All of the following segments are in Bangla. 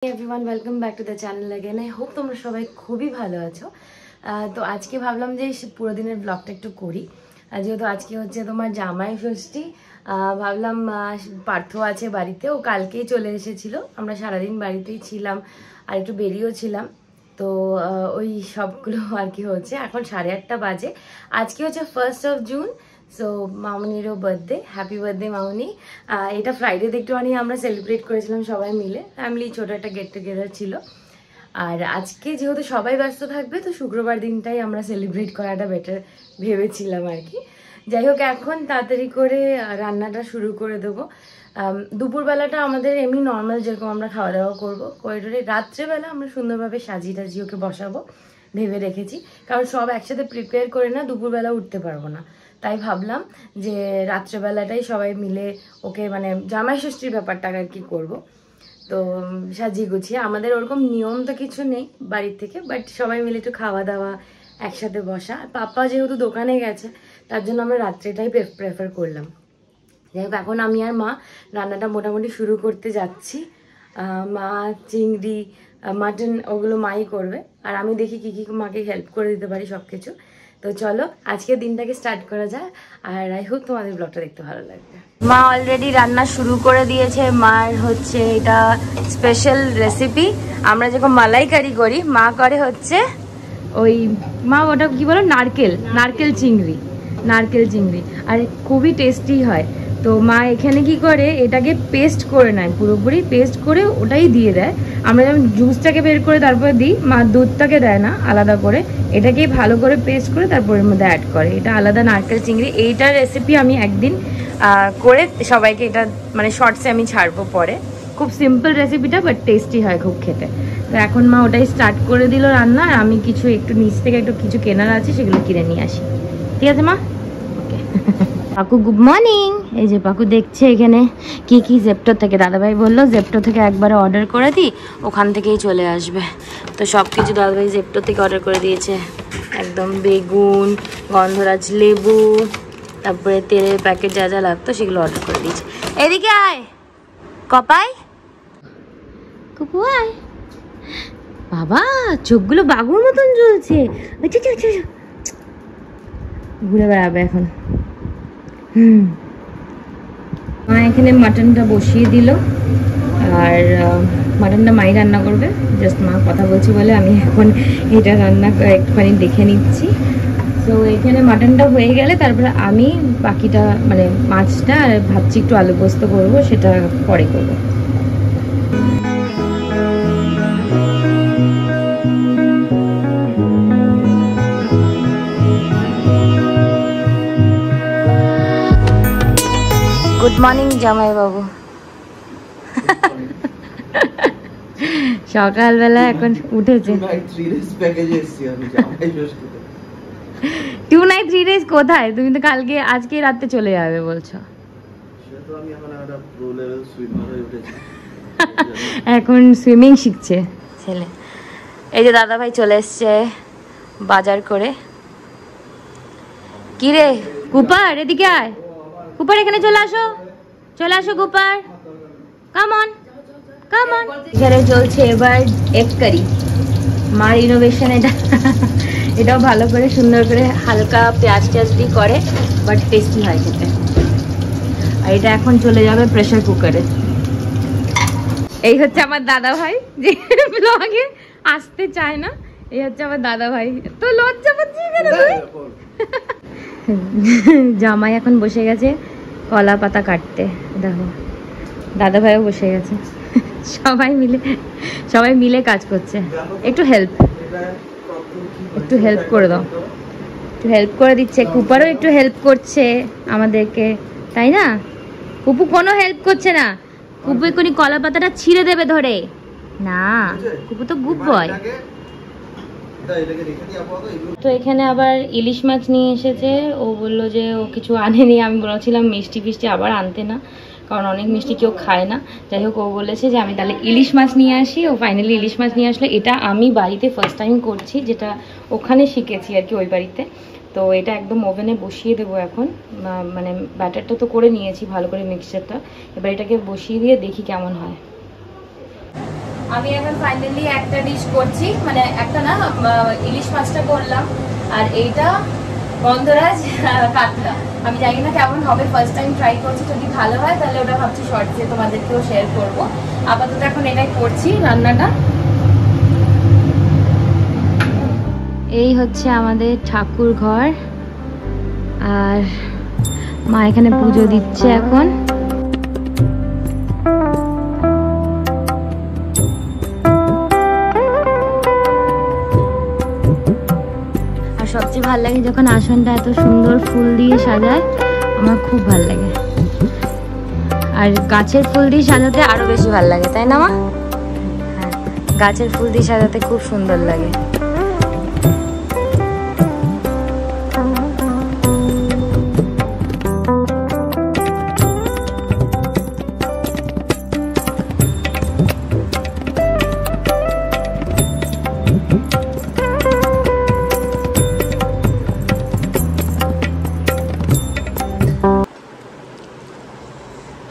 Everyone welcome back to the channel again. I hope তোমরা সবাই খুবই ভালো আছো। তো আজকে ভাবলাম যে পুরো দিনের ব্লগটা একটু করি, যেহেতু আজকে হচ্ছে তোমার জামাই ষষ্ঠী। ভাবলাম পার্থ আছে বাড়িতে, ও কালকেই চলে এসেছিল, আমরা সারাদিন বাড়িতেই ছিলাম আর একটু বেরিয়েও ছিলাম। তো ওই সবগুলো আর কি হচ্ছে। এখন 8:30 বাজে। আজকে হচ্ছে 1st of June। সো মামনিরও বার্থডে, হ্যাপি বার্থডে মামনি। এটা ফ্রাইডেতে একটুখানি আমরা সেলিব্রেট করেছিলাম সবাই মিলে, ফ্যামিলি ছোট একটা গেট টুগেদার ছিল। আর আজকে যেহেতু সবাই ব্যস্ত থাকবে, তো শুক্রবার দিনটাই আমরা সেলিব্রেট করাটা বেটার ভেবেছিলাম আর কি। যাই হোক, এখন তাড়াতাড়ি করে রান্নাটা শুরু করে দেবো। দুপুরবেলাটা আমাদের এমনি নর্মাল যেরকম আমরা খাওয়া দাওয়া করবো করিডোরে, রাত্রেবেলা আমরা সুন্দরভাবে সাজিয়ে টাজিয়ে ওকে বসাবো ভেবে রেখেছি। কারণ সব একসাথে প্রিপেয়ার করে না দুপুরবেলা উঠতে পারবো না, তাই ভাবলাম যে রাত্রেবেলাটাই সবাই মিলে ওকে মানে জামাই ষষ্ঠীর ব্যাপারটা আর কি করবো। তো সাজিয়ে গুছিয়ে, আমাদের ওরকম নিয়ম তো কিছু নেই বাড়ির থেকে, বাট সবাই মিলে একটু খাওয়া দাওয়া একসাথে বসা। পাপা যেহেতু দোকানে গেছে, তার জন্য আমরা রাত্রেটাই প্রেফার করলাম। যাই হোক, এখন আমি আর মা রান্নাটা মোটামুটি শুরু করতে যাচ্ছি। মা চিংড়ি মাটন ওগুলো মাই করবে, আর আমি দেখি কি কি মাকে হেল্প করে দিতে পারি সব কিছু। তো চলো আজকের দিনটাকে স্টার্ট করা যায়, আর আই হোপ তোমাদের ব্লগটা দেখতে ভালো লাগবে। মা অলরেডি রান্না শুরু করে দিয়েছে। মার হচ্ছে এটা স্পেশাল রেসিপি। আমরা যখন মালাইকারি করি, মা করে হচ্ছে ওই মা ওটা কি বলো, নারকেল চিংড়ি, আর খুবই টেস্টি হয়। তো মা এখানে কি করে, এটাকে পেস্ট করে নেয়, পুরোপুরি পেস্ট করে ওটাই দিয়ে দেয়। আমরা যেমন জুসটাকে বের করে তারপরে দিই, মা দুধটাকে দেয় না, আলাদা করে এটাকেই ভালো করে পেস্ট করে তারপর এর মধ্যে অ্যাড করে। এটা আলাদা নারকেল চিংড়ি। এইটার রেসিপি আমি একদিন করে সবাইকে এটা মানে শর্টসে আমি ছাড়বো পরে। খুব সিম্পল রেসিপিটা, বাট টেস্টি হয় খুব খেতে। তো এখন মা ওটাই স্টার্ট করে দিল রান্না, আর আমি কিছু একটু নিচ থেকে একটু কিছু কেনার আছে, সেগুলো কিনে নিয়ে আসি। ঠিক আছে মা, ওকে। পাকু গুড মর্নিং। এই যে পাকু দেখছে এখানে কি কি জেপ্টো থেকে, দাদাভাই বললো জেপ্টো থেকে একবারে অর্ডার করে দিই, ওখান থেকেই চলে আসবে। তো সব কিছু দাদাভাই জেপ্টো থেকে অর্ডার করে দিয়েছে, একদম বেগুন, গন্ধরাজ লেবু, তারপরে তেলের প্যাকেট যা যা লাগতো সেগুলো অর্ডার করে দিয়েছে। এদিকে আয় কপাই, কুকু আয়। বাবা চোখগুলো বাঘুর মতন জ্বলছে, ঘুরে বেড়াবে এখন। মা এখানে মাটনটা বসিয়ে দিল, আর মাটনটা মাই রান্না করবে। জাস্ট মা কথা বলছি বলে আমি এখন এটা রান্না একটুখানি দেখে নিচ্ছি। তো এখানে মাটনটা হয়ে গেলে তারপরে আমি বাকিটা মানে মাছটা আর ভাবছি একটু আলু পোস্ত করবো, সেটা পরে করবো। গুড মর্নিং জামাই বাবু। সকালবেলা এখন উঠেছে। 2 night 3 days কোথায়? তুমি তো কালকে আজকে রাতে চলে যাবে বলছো। এখন সুইমিং শিখছে ছেলে। এই যে দাদা ভাই চলে এসছে বাজার করে। কি রে কুপার, এদিকে আয়। কুপার এখানে চলে আসো কুপার, কাম অন। এখানে চলছে এবার এগ কারি, মার ইনোভেশন এটা। এটাও ভালো করে সুন্দর করে হালকা পেঁয়াজ দিয়ে করে, বাট টেস্টি হয় খেতে। আর এটা এখন চলে যাবে প্রেসার কুকারে। এই হচ্ছে আমার দাদা ভাই, যে ব্লগে আসতে চায় না। এই হচ্ছে আমার দাদা ভাই। তো লজ্জা পাচ্ছি কেন তুই? জামাই এখন বসে গেছে কলা পাতা কাটতে, দেখো দাদা ভাইও বসে গেছে। সবাই মিলে কাজ করছে। একটু হেল্প করে দাও, একটু হেল্প করে দিচ্ছে। কুপারও একটু হেল্প করছে আমাদেরকে, তাই না? কুপু কোনো হেল্প করছে না। কুপু এখনই কলা পাতাটা ছিঁড়ে দেবে ধরে। না, কুপু তো গুড বয়। তো এখানে আবার ইলিশ মাছ নিয়ে এসেছে। ও বললো যে ও কিছু আনেনি। আমি বলেছিলাম মিষ্টি ফিষ্টি আবার আনতে না, কারণ অনেক মিষ্টি কেউ খায় না। যাই হোক, ও বলেছে যে আমি তাহলে ইলিশ মাছ নিয়ে আসি। ও ফাইনালি ইলিশ মাছ নিয়ে আসলো। এটা আমি বাড়িতে ফার্স্ট টাইম করছি, যেটা ওখানে শিখেছি আর কি, ওই বাড়িতে। তো এটা একদম ওভেনে বসিয়ে দেবো এখন। মানে ব্যাটারটা তো করে নিয়েছি ভালো করে, মিক্সচারটা। এবার এটাকে বসিয়ে দিয়ে দেখি কেমন হয়। আমি এখন ফাইনালি একটা ডিশ করছি, মানে একটা না, ইলিশ মাছটা করলাম আর এইটা গন্ধরাজ কাতলা। আমি জানি না কেমন হবে, ফার্স্ট টাইম ট্রাই করছি, যদি ভালো হয় তাহলে ওটা ভাবছি শর্টসে তোমাদেরকেও শেয়ার করব। আপাতত এখন এটাই করছি রান্নাটা। এই হচ্ছে আমাদের ঠাকুর ঘর, আর মা এখানে পুজো দিচ্ছে এখন। আর সবচেয়ে ভালো লাগে যখন আসনটা এত সুন্দর ফুল দিয়ে সাজায়, আমার খুব ভালো লাগে। আর গাছের ফুল দিয়ে সাজাতে আরো বেশি ভালো লাগে, তাই না মা? হ্যাঁ, গাছের ফুল দিয়ে সাজাতে খুব সুন্দর লাগে।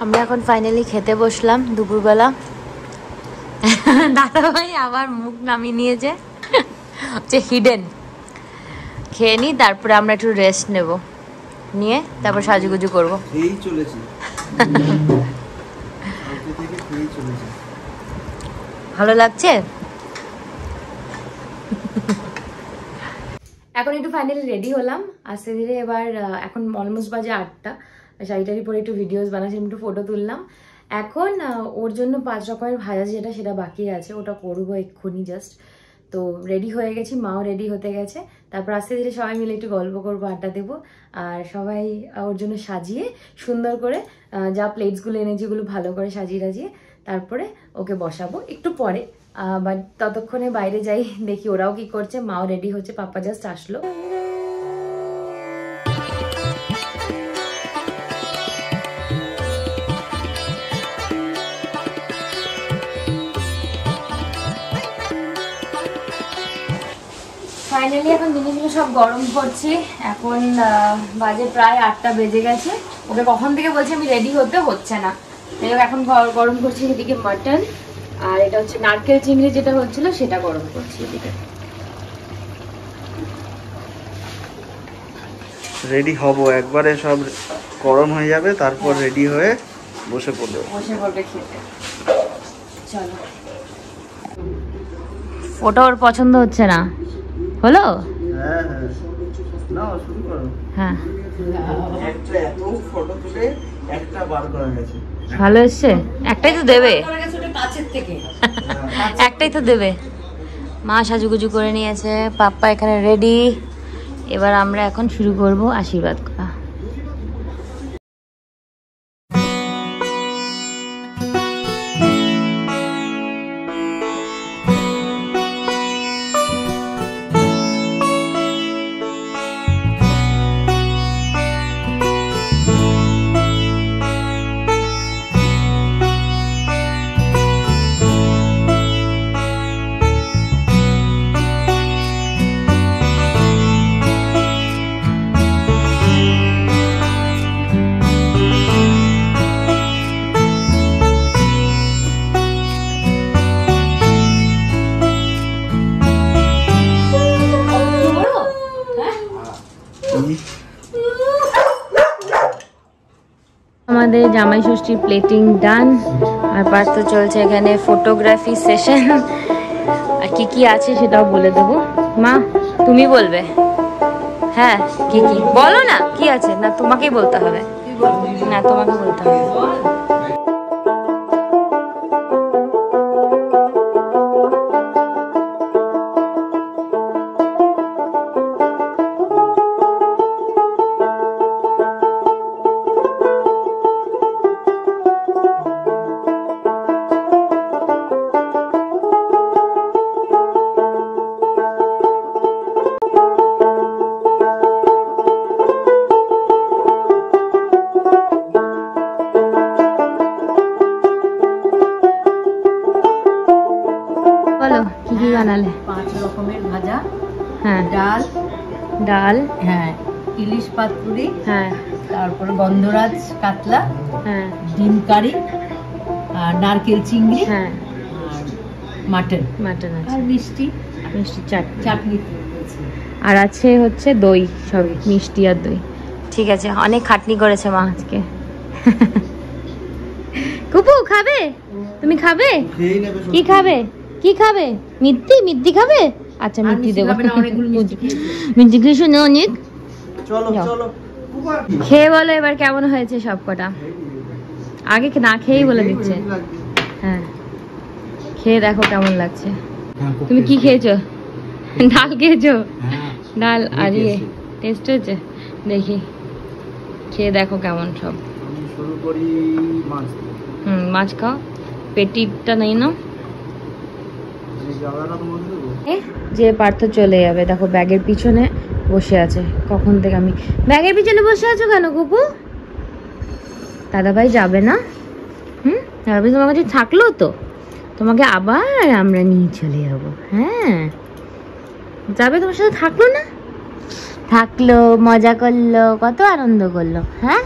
আমরা এখন ফাইনালি খেতে বসলাম দুপুরবেলা। দাদা ভাই আবার মুখ নামিয়ে নিয়েছে, হচ্ছে হিডেন। খেয়ে নি, তারপরে আমরা একটু রেস্ট নেব, নিয়ে তারপর সাজুগুজু করবো। ভালো লাগছে। এখন একটু ফাইনালি রেডি হলাম আস্তে ধীরে। এবার এখন অলমোস্ট বাজে 8টা। শাড়িটারি পরে একটু ভিডিওস বানাচ্ছি, একটু ফটো তুললাম। এখন ওর জন্য 5 রকমের ভাজা যেটা, সেটা বাকি আছে, ওটা করবো এক্ষুনি জাস্ট। তো রেডি হয়ে গেছি, মাও রেডি হতে গেছে। তারপর আস্তে ধীরে সবাই মিলে একটু গল্প করবো, আড্ডা দেবো। আর সবাই ওর জন্য সাজিয়ে সুন্দর করে যা প্লেটসগুলো এনেছি ওগুলো ভালো করে সাজিয়ে রাজিয়ে তারপরে ওকে বসাবো একটু পরে। বাট ততক্ষণে বাইরে যাই, দেখি ওরাও কি করছে। মাও রেডি হচ্ছে, পাপা জাস্ট আসলো। ফাইনালি এখন জিনিসগুলো সব গরম করছি। এখন বাজে প্রায় 8টা বেজে গেছে। ওকে কখন থেকে বলছি আমি রেডি হচ্ছে না। এখন গরম করছি এদিকে মাটন, আর এটা হচ্ছে নারকেল চিংড়ি যেটা হচ্ছিল সেটা গরম করছি এদিকে। রেডি হব, একবারে সব গরম হয়ে যাবে, তারপর রেডি হয়ে বসে পড়বে খেতে। চলো। ফটো ওর পছন্দ হচ্ছে না, হলো? হ্যাঁ হ্যাঁ, নাও শুরু করো। হ্যাঁ, একটা এত ফটো তুলে একটা বার করা গেছে। ভালো এসছে। একটাই তো দেবে, একটাই তো দেবে। মা সাজুগুজু করে নিয়েছে, পাপ্পা এখানে রেডি। এবার আমরা এখন শুরু করব আশীর্বাদ করা। আমাদের জামাই ষষ্ঠীর প্লেটিং ডান, আর পার্থ চলছে এখানে ফটোগ্রাফি সেশন। আর কি কি আছে সেটাও বলে দেবো। মা তুমি বলবে? হ্যাঁ, কি কি বলো না, কি আছে? না তোমাকেই বলতে হবে, না তোমাকে বলতে হবে। বানালে 5 রকমের ভাজা, হ্যাঁ, ডাল, হ্যাঁ, ইলিশ পাতুরি, হ্যাঁ, তারপর গন্ধরাজ কাতলা, হ্যাঁ, ডিম কারি, আর নারকেল চিংড়ি, হ্যাঁ, আর মাটন মাটন আছে, আর মিষ্টি মিষ্টি চাটনি, চাটনি। আর আছে হচ্ছে দই, সবই মিষ্টি আর দই। ঠিক আছে, অনেক খাটনি করেছে মা আজকে। কুপু খাবে? তুমি খাবে? খেয়েই নেবে কি খাবে? কি খাবে? মিত্তি, মিত্তি খাবে? আচ্ছা মিত্তি দেবো। মিত্তি খেয়েছো না অনেক? চলো যাও। চলো খেয়ে বলো এবার কেমন হয়েছে সব কটা। আগে না খেয়েই বলে দিচ্ছে। হ্যাঁ, খেয়ে দেখো কেমন লাগছে। তুমি কি খেয়েছো? ডাল খেয়েছো? ডাল আর ইয়ে টেস্ট হয়েছে? দেখি খেয়ে দেখো কেমন সব। আমি শুরু করি মাছ দিয়ে। মাছ খাও, পেটিটা নেই না। এই জায়গাটা তোমাদের দেবো। যে পার্থ চলে যাবে, দেখো ব্যাগের পিছনে বসে আছে কখন থেকে। আমি ব্যাগের পিছনে বসে আছো কেন কুপু? দাদাভাই যাবে না? দাদাভাই তোমার কাছে থাকলো তো, তোমাকে আবার আমরা নিয়ে চলে যাবো। হ্যাঁ যাবে, তোমার সাথে থাকলো না? থাকলো, মজা করলো, কত আনন্দ করলো। হ্যাঁ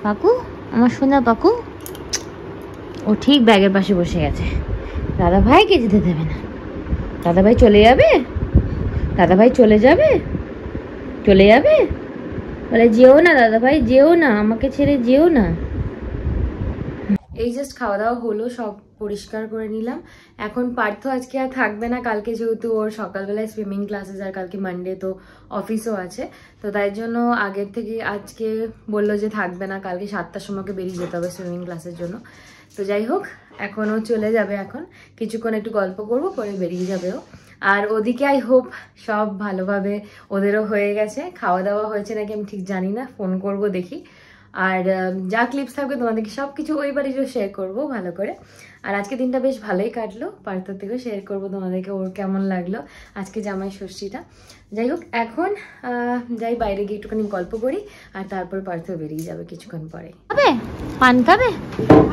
পাকু, আমার সোনা পাকু, ও ঠিক ব্যাগের পাশে বসে গেছে। দাদাভাইকে যেতে দেবে না। দাদাভাই চলে যাবে, দাদাভাই চলে যাবে, চলে যাবে বলে যেও না দাদাভাই, যেও না, আমাকে ছেড়ে যেও না। এই জাস্ট খাওয়া দাওয়া হলো, সব পরিষ্কার করে নিলাম। এখন পার্থ আজকে আর থাকবে না, কালকে যেহেতু ওর সকালবেলায় সুইমিং ক্লাসেস আর কালকে মানডে তো অফিসও আছে, তো তাই জন্য আগের থেকে আজকে বললো যে থাকবে না, কালকে 7টার সময় বেরিয়ে যেতে হবে সুইমিং ক্লাসের জন্য। তো যাই হোক, এখন ও চলে যাবে, এখন কিছুক্ষণ একটু গল্প করবো, করে বেরিয়ে যাবে ও। আর ওদিকে আই হোপ সব ভালোভাবে ওদেরও হয়ে গেছে, খাওয়া দাওয়া হয়েছে নাকি আমি ঠিক জানি না, ফোন করব দেখি। আর যা ক্লিপস থাকবে তোমাদেরকে সব কিছু ওই বাড়িতেও শেয়ার করবো ভালো করে। আর আজকে দিনটা বেশ ভালোই কাটলো, পার্থর থেকেও শেয়ার করবো তোমাদেরকে ওর কেমন লাগলো আজকে জামাই ষষ্ঠীটা। যাই হোক, এখন যাই বাইরে গিয়ে একটুখানি গল্প করি, আর তারপর পার্থ বেরিয়ে যাবে কিছুক্ষণ পরে। খাবে পান? খাবে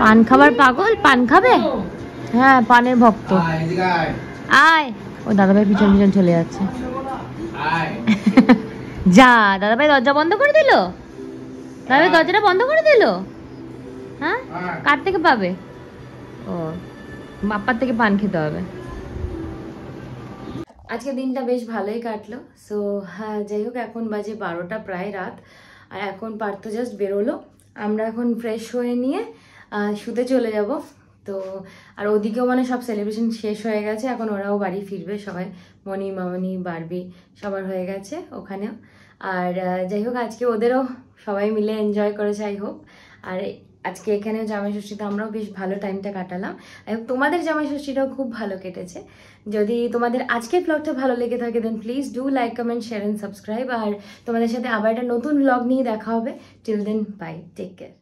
পান? খাবার পাগল, পান খাবে? হ্যাঁ পানের ভক্ত। আয়, ও দাদাভাই পিছন পিছন চলে যাচ্ছে। যা, দাদাভাই দরজা বন্ধ করে দিল, দাদাভাই দরজাটা বন্ধ করে দিল। হ্যাঁ, কার থেকে পাবে? ও বাপ্পার থেকে পান খেতে হবে। আজকে দিনটা বেশ ভালোই কাটলো। সো হ্যাঁ, যাই হোক, এখন বাজে 12টা প্রায় রাত, আর এখন পার্থ জাস্ট বেরোলো, আমরা এখন ফ্রেশ হয়ে নিয়ে শুতে চলে যাব। তো আর ওদিকেও মানে সব সেলিব্রেশন শেষ হয়ে গেছে, এখন ওরাও বাড়ি ফিরবে সবাই, মনি, মামনি, বারবি সবার হয়ে গেছে ওখানেও। আর যাই হোক, আজকে ওদেরও সবাই মিলে এনজয় করেছে আই হোপ। আর আজকে এখানেও জামাই ষষ্ঠীতে আমরাও বেশ ভালো টাইমটা কাটালাম। আই হোপ তোমাদের জামাই ষষ্ঠীটাও খুব ভালো কেটেছে। যদি তোমাদের আজকের ব্লগটা ভালো লেগে থাকে then please do like, comment, share and subscribe. আর তোমাদের সাথে আবার একটা নতুন ব্লগ নিয়ে দেখা হবে। Till then bye, take care.